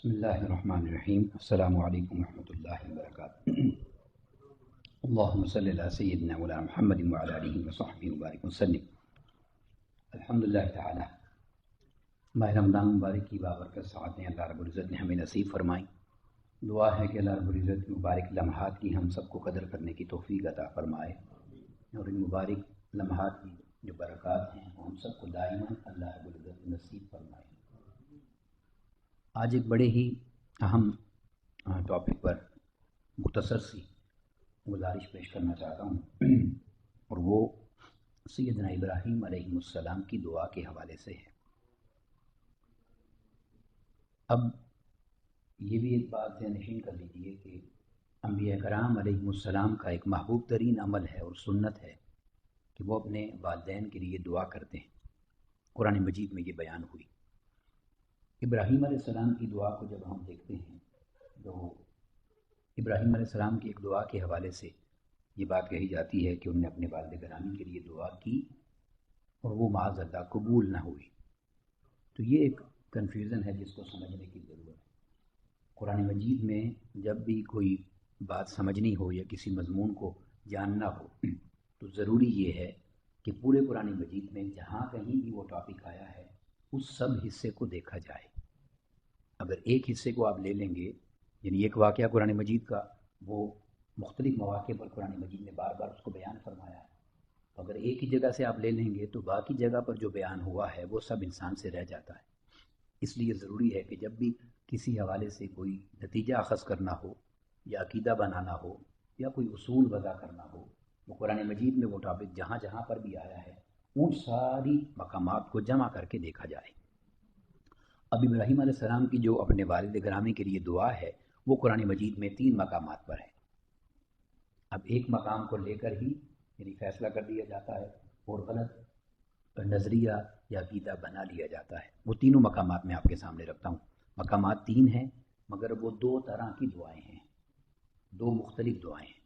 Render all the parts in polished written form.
بسم اللہ الرحمن الرحیم السلام علیکم ورحمۃ اللہ وبرکاتہ اللہم صلی علی سیدنا مولانا محمد وعلی آلہ وصحبہ وبارک وسلم۔ الحمدللہ تعالی ماہ رمضان مبارک کی بابرکت سعادتیں اللہ رب العزت نے ہمیں نصیب فرمائیں۔ دعا ہے کہ اللہ رب العزت مبارک لمحات کی ہم سب کو قدر کرنے کی توفیق عطا فرمائے اور ان مبارک لمحات کی جو برکات ہیں وہ ہم سب کو دائماً اللہ رب العزت نصیب فرمائے۔ آج ایک بڑے ہی اہم ٹاپک پر مختصر سی گزارش پیش کرنا چاہتا ہوں اور وہ سیدنا ابراہیم علیہ السلام کی دعا کے حوالے سے ہے۔ اب یہ بھی ایک بات ذہن کر لیجیے کہ انبیاء کرام علیہ السلام کا ایک محبوب ترین عمل ہے اور سنت ہے کہ وہ اپنے والدین کے لیے دعا کرتے ہیں۔ قرآن مجید میں یہ بیان ہوئی۔ ابراہیم علیہ السلام کی دعا کو جب ہم دیکھتے ہیں تو ابراہیم علیہ السلام کی ایک دعا کے حوالے سے یہ بات کہی جاتی ہے کہ انہوں نے اپنے والد گرامی کے لیے دعا کی اور وہ معاذ اللہ قبول نہ ہوئی۔ تو یہ ایک کنفیوژن ہے جس کو سمجھنے کی ضرورت ہے۔ قرآن مجید میں جب بھی کوئی بات سمجھنی ہو یا کسی مضمون کو جاننا ہو تو ضروری یہ ہے کہ پورے قرآن مجید میں جہاں کہیں بھی وہ ٹاپک آیا ہے اس سب حصے کو دیکھا جائے۔ اگر ایک حصے کو آپ لے لیں گے، یعنی ایک واقعہ قرآن مجید کا، وہ مختلف مواقع پر قرآن مجید نے بار بار اس کو بیان فرمایا ہے، تو اگر ایک ہی جگہ سے آپ لے لیں گے تو باقی جگہ پر جو بیان ہوا ہے وہ سب انسان سے رہ جاتا ہے۔ اس لیے ضروری ہے کہ جب بھی کسی حوالے سے کوئی نتیجہ اخذ کرنا ہو یا عقیدہ بنانا ہو یا کوئی اصول وضع کرنا ہو، وہ قرآن مجید میں وہ ٹاپک جہاں جہاں پر بھی آیا ہے ان ساری مقامات کو جمع کر کے دیکھا جائے۔ اب ابراہیم علیہ السلام کی جو اپنے والد گرامی کے لیے دعا ہے وہ قرآن مجید میں 3 مقامات پر ہے۔ اب ایک مقام کو لے کر ہی یعنی فیصلہ کر دیا جاتا ہے اور غلط نظریہ یا عقیدہ بنا لیا جاتا ہے۔ وہ تینوں مقامات میں آپ کے سامنے رکھتا ہوں۔ مقامات 3 ہیں مگر وہ 2 طرح کی دعائیں ہیں، 2 مختلف دعائیں ہیں۔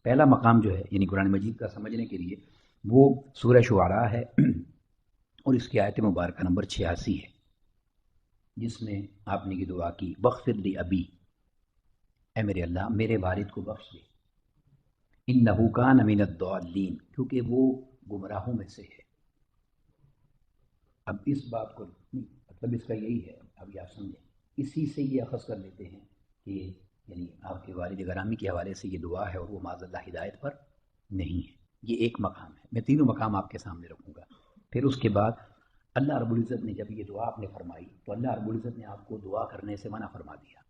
پہلا مقام جو ہے یعنی قرآن مجید کا سمجھنے کے لیے وہ سورہ شعراء ہے اور اس کی آیت مبارکہ نمبر 86 ہے، جس میں آپ نے یہ دعا کی، بغفر لی ابی، اے میرے اللہ میرے والد کو بخش دے، انہ کان من الضالین، کیونکہ وہ گمراہوں میں سے ہے۔ اب اس بات کو مطلب اس کا یہی ہے، اب یہ آپ سمجھیں، اسی سے یہ اخذ کر لیتے ہیں کہ یعنی آپ کے والد گرامی کے حوالے سے یہ دعا ہے اور وہ معاذ اللہ ہدایت پر نہیں ہے۔ یہ ایک مقام ہے۔ میں تینوں مقام آپ کے سامنے رکھوں گا۔ پھر اس کے بعد اللہ رب العزت نے جب یہ دعا آپ نے فرمائی تو اللہ رب العزت نے آپ کو دعا کرنے سے منع فرما دیا۔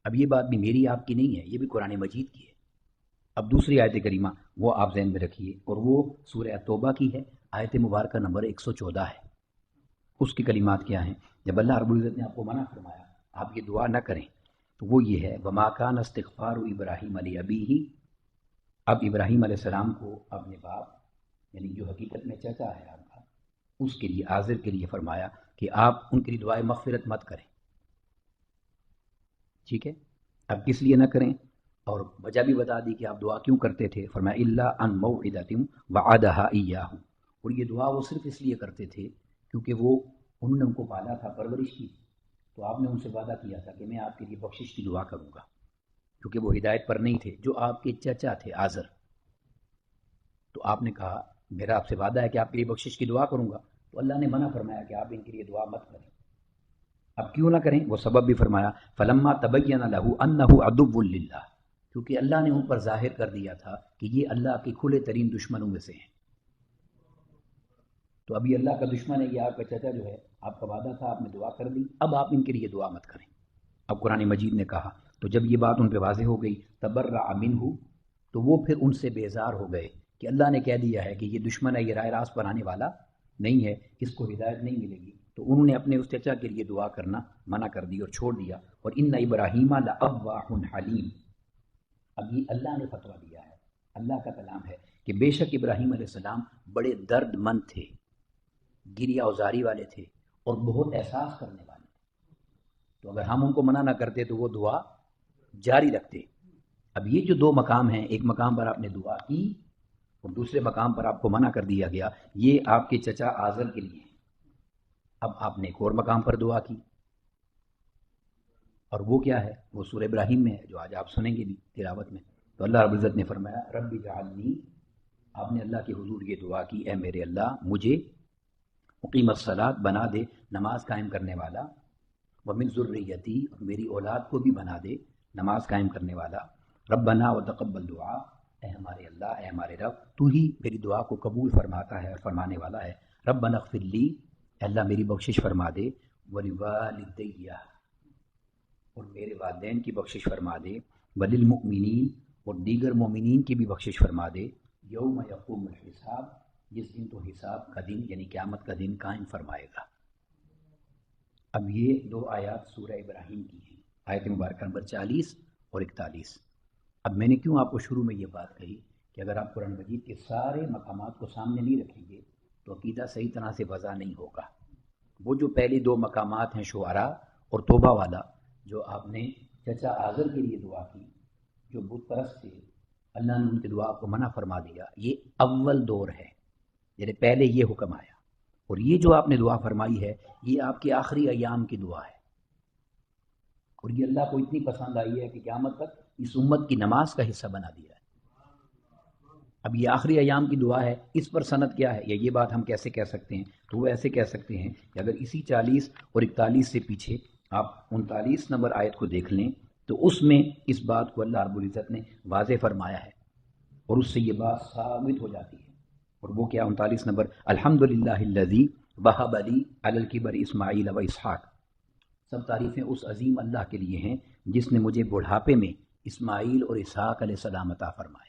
اب یہ بات بھی میری آپ کی نہیں ہے، یہ بھی قرآن مجید کی ہے۔ اب دوسری آیت کریمہ وہ آپ ذہن میں رکھیے اور وہ سورہ توبہ کی ہے، آیت مبارکہ نمبر 114 ہے۔ اس کی کلمات کیا ہیں؟ جب اللہ رب العزت نے آپ کو منع فرمایا آپ یہ دعا نہ کریں تو وہ یہ ہے، وَمَا كَانَ اسْتِغْفَارُ إِبْرَاهِيمَ لِأَبِيهِ۔ اب ابراہیم علیہ السلام کو اپنے باپ یعنی جو حقیقت میں چچا ہے آپ کا، اس کے لیے آزر کے لیے فرمایا کہ آپ ان کے لیے دعائے مغفرت مت کریں۔ ٹھیک ہے، اب کس لیے نہ کریں اور وجہ بھی بتا دی کہ آپ دعا کیوں کرتے تھے۔ فرمایا الا ان موعدۃ وعدها ایاہ، اور یہ دعا وہ صرف اس لیے کرتے تھے کیونکہ وہ انہوں نے ان کو پالا تھا، پرورش کی، تو آپ نے ان سے وعدہ کیا تھا کہ میں آپ کے لیے بخشش کی دعا کروں گا، کیونکہ وہ ہدایت پر نہیں تھے، جو آپ کے چچا تھے آزر۔ تو آپ نے کہا میرا آپ سے وعدہ ہے کہ آپ کے لیے بخشش کی دعا کروں گا، تو اللہ نے منع فرمایا کہ آپ ان کے لیے دعا مت کریں۔ اب کیوں نہ کریں؟ وہ سبب بھی فرمایا، فلما تبین لہ انہ عدو للہ، کیونکہ اللہ نے ان پر ظاہر کر دیا تھا کہ یہ اللہ کے کھلے ترین دشمنوں میں سے ہیں۔ تو ابھی اللہ کا دشمن ہے یہ آپ کا چچا جو ہے، آپ کا وعدہ تھا آپ نے دعا کر دی، اب آپ ان کے لیے دعا مت کریں۔ اب قرآن مجید نے کہا تو جب یہ بات ان پہ واضح ہو گئی، تبرأ منہ، تو وہ پھر ان سے بیزار ہو گئے کہ اللہ نے کہہ دیا ہے کہ یہ دشمن ہے، یہ راہ راست پر آنے والا نہیں ہے، اس کو ہدایت نہیں ملے گی، تو انہوں نے اپنے اس چچا کے لیے دعا کرنا منع کر دی اور چھوڑ دیا۔ اور ان ابراہیم لأواہ حلیم، اب یہ اللہ نے فتویٰ دیا ہے، اللہ کا کلام ہے کہ بے شک ابراہیم علیہ السلام بڑے درد مند تھے، گریہ اوزاری والے تھے اور بہت احساس کرنے والے تھے، تو اگر ہم ان کو منع نہ کرتے تو وہ دعا جاری رکھتے۔ اب یہ جو 2 مقام ہیں، ایک مقام پر آپ نے دعا کی اور دوسرے مقام پر آپ کو منع کر دیا گیا، یہ آپ کے چچا آزر کے لیے۔ اب آپ نے ایک اور مقام پر دعا کی، اور وہ کیا ہے؟ وہ سورہ ابراہیم میں ہے جو آج آپ سنیں گے بھی تلاوت میں. تو اللہ رب العزت نے فرمایا رب اجعلنی، آپ نے اللہ کے حضور یہ دعا کی اے میرے اللہ مجھے مقیم الصلاۃ بنا دے، نماز قائم کرنے والا، ومن ذریتی، اور میری اولاد کو بھی بنا دے نماز قائم کرنے والا، ربنا وتقبل دعا، اے ہمارے اللہ اے ہمارے رب تو ہی میری دعا کو قبول فرماتا ہے اور فرمانے والا ہے. ربنا اغفر لی، اے اللہ میری بخشش فرما دے، ولوالدیہ، اور میرے والدین کی بخشش فرما دے، وللمؤمنین، اور دیگر مومنین کی بھی بخشش فرما دے، یوم یقوم الحساب، جس دن تو حساب کا دن یعنی قیامت کا دن قائم فرمائے گا. اب یہ دو آیات سورہ ابراہیم کی ہیں، آیت مبارکہ نمبر 40 اور 41. اب میں نے کیوں آپ کو شروع میں یہ بات کہی کہ اگر آپ قرآن مجید کے سارے مقامات کو سامنے نہیں رکھیں گے تو عقیدہ صحیح طرح سے وضع نہیں ہوگا. وہ جو پہلی دو مقامات ہیں شعراء اور توبہ والا، جو آپ نے چچا آذر کے لیے دعا کی جو بت پرست تھے، اللہ نے ان کی دعا کو منع فرما دیا، یہ اول دور ہے، یعنی پہلے یہ حکم آیا. اور یہ جو آپ نے دعا فرمائی ہے یہ آپ کے آخری ایام کی دعا ہے، اور یہ اللہ کو اتنی پسند آئی ہے کہ قیامت تک اس امت کی نماز کا حصہ بنا دیا ہے. اب یہ آخری ایام کی دعا ہے، اس پر سند کیا ہے یا یہ بات ہم کیسے کہہ سکتے ہیں؟ تو وہ ایسے کہہ سکتے ہیں کہ اگر اسی 40 اور 41 سے پیچھے آپ 39 نمبر آیت کو دیکھ لیں تو اس میں اس بات کو اللہ رب العزت نے واضح فرمایا ہے اور اس سے یہ بات ثابت ہو جاتی ہے. اور وہ کیا؟ 39 نمبر، الحمدللہ الذی وہب لی علی الکبر اسماعیل و اسحاق، سب تعریفیں اس عظیم اللہ کے لیے ہیں جس نے مجھے بڑھاپے میں اسماعیل اور اسحاق علیہ السلام عطا فرمائے.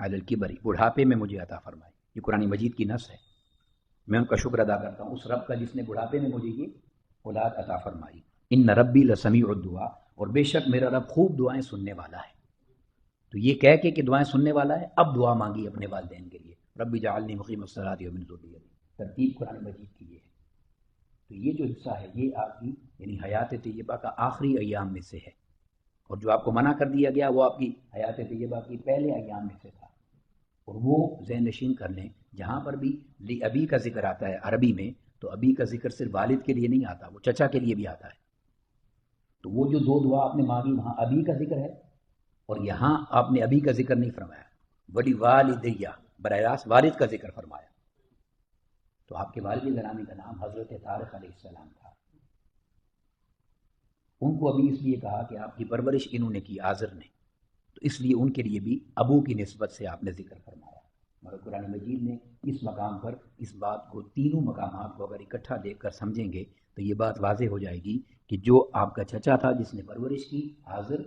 علی الکبر، بڑھاپے میں مجھے عطا فرمائے، یہ قرآن مجید کی نص ہے. میں ان کا شکر ادا کرتا ہوں اس رب کا جس نے بڑھاپے میں مجھے یہ اولاد عطا فرمائی. ان ربی لسمیع الدعاء، اور بے شک میرا رب خوب دعائیں سننے والا ہے. تو یہ کہہ کے کہ دعائیں سننے والا ہے، اب دعا مانگی اپنے والدین کے لیے، رب اجعلنی مقیم الصلاۃ ومن ذریتی. ترتیب قرآن مجید کی یہ ہے. تو یہ جو حصہ ہے یہ آپ کی یعنی حیات طیبہ کا آخری ایام میں سے ہے، اور جو آپ کو منع کر دیا گیا وہ آپ کی حیات طیبہ کی پہلے ایام میں سے تھا. اور وہ ذہن نشین کر لیں، جہاں پر بھی لی ابی کا ذکر آتا ہے عربی میں تو ابی کا ذکر صرف والد کے لیے نہیں آتا، وہ چچا کے لیے بھی آتا ہے. تو وہ جو دو دعا آپ نے مانگی وہاں ابی کا ذکر ہے اور یہاں آپ نے ابی کا ذکر نہیں فرمایا، ولی والدیہ، براہ راست والد کا ذکر فرمایا. تو آپ کے والد گرامی کا نام حضرت طارق علیہ السلام تھا. ان کو ابھی اس لیے کہا کہ آپ کی پرورش انہوں نے کی آذر نے، تو اس لیے ان کے لیے بھی ابو کی نسبت سے آپ نے ذکر فرمایا. مگر قرآن مجید نے اس مقام پر اس بات کو، تینوں مقامات کو اگر اکٹھا دیکھ کر سمجھیں گے تو یہ بات واضح ہو جائے گی کہ جو آپ کا چچا تھا جس نے پرورش کی آذر،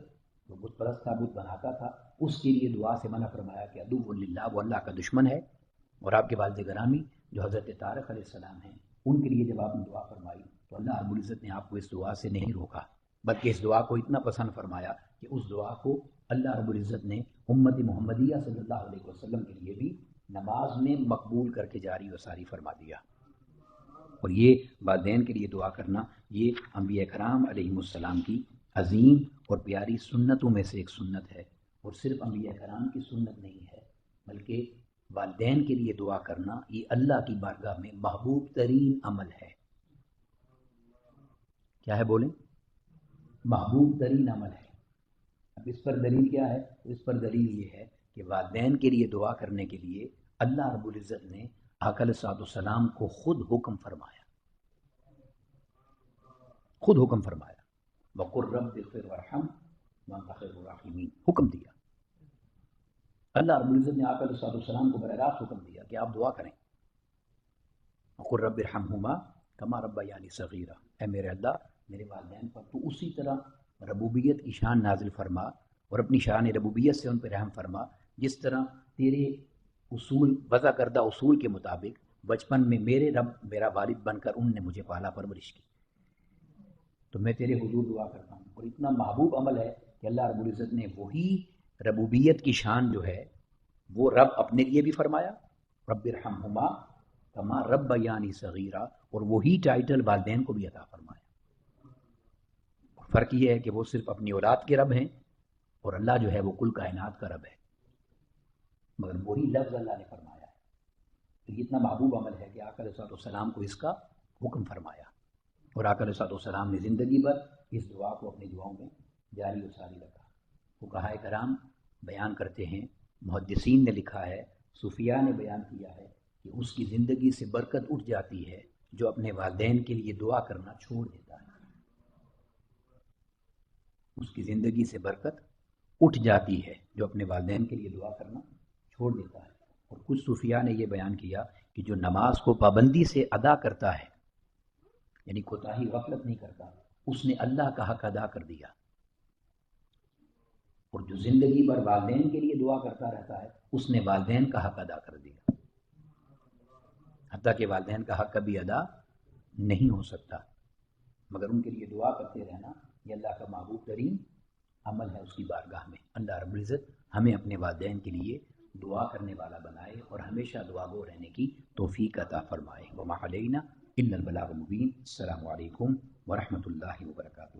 جو بت پرست تھا، بت بناتا تھا، اس کے لیے دعا سے منع فرمایا کہ عدو للہ، وہ اللہ کا دشمن ہے. اور آپ کے والد گرامی جو حضرت طارق علیہ السلام ہیں ان کے لیے جب آپ نے دعا فرمائی تو اللہ رب العزت نے آپ کو اس دعا سے نہیں روکا، بلکہ اس دعا کو اتنا پسند فرمایا کہ اس دعا کو اللہ رب العزت نے امت محمدیہ صلی اللہ علیہ وسلم کے لیے بھی نماز میں مقبول کر کے جاری و ساری فرما دیا. اور یہ والدین کے لیے دعا کرنا یہ انبیاء کرام علیہم السلام کی عظیم اور پیاری سنتوں میں سے ایک سنت ہے. اور صرف انبیاء کرام کی سنت نہیں ہے بلکہ والدین کے لیے دعا کرنا یہ اللہ کی بارگاہ میں محبوب ترین عمل ہے. کیا ہے بولیں؟ محبوب ترین عمل ہے. اب اس پر دلیل کیا ہے؟ اس پر دلیل یہ ہے کہ والدین کے لیے دعا کرنے کے لیے اللہ رب العزت نے آقا علیہ السلام کو خود حکم فرمایا، خود حکم فرمایا، وَقُلْ رَبِّ اغْفِرْ وَارْحَمْ وَأَنْتَ خَيْرُ الرَّاحِمِينَ، حکم دیا. اللہ رب العزت نے آقا علیہ السلام کو براہ راست حکم دیا کہ آپ دعا کریں، وَقُلْ رَبِّ ارْحَمْهُمَا كَمَا رَبَّيَانِي صَغِيرًا، اے میرے اللہ میرے والدین پر تو اسی طرح ربوبیت کی شان نازل فرما اور اپنی شان ربوبیت سے ان پہ رحم فرما جس طرح تیرے اصول، وضع کردہ اصول کے مطابق بچپن میں میرے رب میرا والد بن کر ان نے مجھے پالا پرورش کی. تو میں تیرے حضور دعا کرتا ہوں. اور اتنا محبوب عمل ہے کہ اللہ رب العزت نے وہی ربوبیت کی شان جو ہے وہ رب اپنے لیے بھی فرمایا، رب ارحمہما کما ربیانی صغیرا، اور وہی ٹائٹل والدین کو بھی عطا فرمایا. فرق یہ ہے کہ وہ صرف اپنی اولاد کے رب ہیں اور اللہ جو ہے وہ کل کائنات کا رب ہے، مگر وہی لفظ اللہ نے فرمایا ہے. تو یہ اتنا محبوب عمل ہے کہ آقا علیہ السلام کو اس کا حکم فرمایا. اور آقا علیہ السلام نے زندگی بھر اس دعا کو اپنی دعاؤں میں جاری و ساری رکھا۔ فقہائے کرام بیان کرتے ہیں، محدثین نے لکھا ہے، صوفیاء نے بیان کیا ہے کہ اس کی زندگی سے برکت اٹھ جاتی ہے جو اپنے والدین کے لیے دعا کرنا چھوڑ دیتا ہے۔ اس کی زندگی سے برکت اٹھ جاتی ہے جو اپنے والدین کے لیے دعا کرنا چھوڑ دیتا ہے۔ اور کچھ صوفیاء نے یہ بیان کیا کہ جو نماز کو پابندی سے ادا کرتا ہے، یعنی کوتاہی غفلت نہیں کرتا، اس نے اللہ کا حق ادا کر دیا۔ اور جو زندگی بھر والدین کے لیے دعا کرتا رہتا ہے، اس نے والدین کا حق ادا کر دیا، حتیٰ کہ والدین کا حق کبھی ادا نہیں ہو سکتا، مگر ان کے لیے دعا کرتے رہنا یہ اللہ کا محبوب ترین عمل ہے اس کی بارگاہ میں۔ اللہ رب العزت ہمیں اپنے والدین کے لیے دعا کرنے والا بنائے اور ہمیشہ دعا گو رہنے کی توفیق عطا فرمائے۔ وما علینا الا البلاغ المبین۔ السلام علیکم ورحمۃ اللہ وبرکاتہ۔